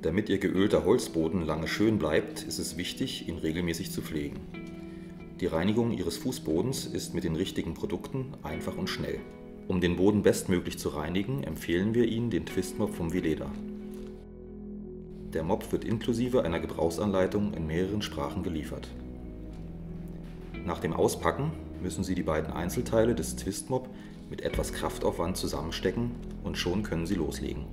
Damit Ihr geölter Holzboden lange schön bleibt, ist es wichtig, ihn regelmäßig zu pflegen. Die Reinigung Ihres Fußbodens ist mit den richtigen Produkten einfach und schnell. Um den Boden bestmöglich zu reinigen, empfehlen wir Ihnen den Twist-Mop vom Weleda. Der Mop wird inklusive einer Gebrauchsanleitung in mehreren Sprachen geliefert. Nach dem Auspacken müssen Sie die beiden Einzelteile des Twist-Mop mit etwas Kraftaufwand zusammenstecken und schon können Sie loslegen.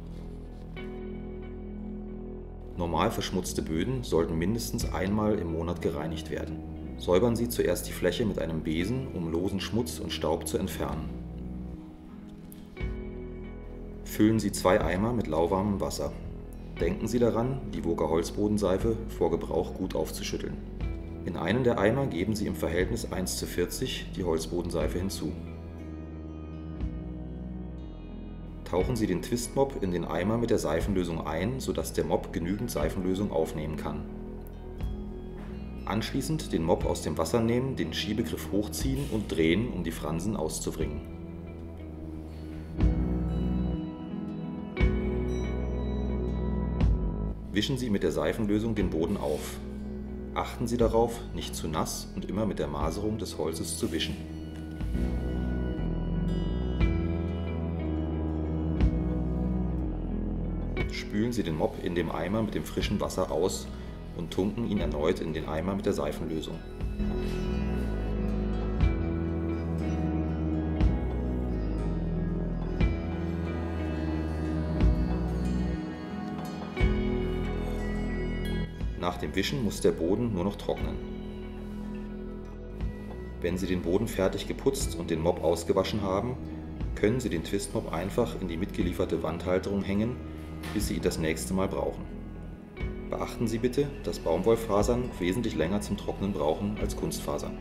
Normal verschmutzte Böden sollten mindestens einmal im Monat gereinigt werden. Säubern Sie zuerst die Fläche mit einem Besen, um losen Schmutz und Staub zu entfernen. Füllen Sie 2 Eimer mit lauwarmem Wasser. Denken Sie daran, die Voca Holzbodenseife vor Gebrauch gut aufzuschütteln. In einen der Eimer geben Sie im Verhältnis 1:40 die Holzbodenseife hinzu. Tauchen Sie den Twist-Mop in den Eimer mit der Seifenlösung ein, sodass der Mop genügend Seifenlösung aufnehmen kann. Anschließend den Mop aus dem Wasser nehmen, den Schiebegriff hochziehen und drehen, um die Fransen auszubringen. Wischen Sie mit der Seifenlösung den Boden auf. Achten Sie darauf, nicht zu nass und immer mit der Maserung des Holzes zu wischen. Spülen Sie den Mop in dem Eimer mit dem frischen Wasser aus und tunken ihn erneut in den Eimer mit der Seifenlösung. Nach dem Wischen muss der Boden nur noch trocknen. Wenn Sie den Boden fertig geputzt und den Mop ausgewaschen haben, können Sie den Twist-Mop einfach in die mitgelieferte Wandhalterung hängen, bis Sie ihn das nächste Mal brauchen. Beachten Sie bitte, dass Baumwollfasern wesentlich länger zum Trocknen brauchen als Kunstfasern.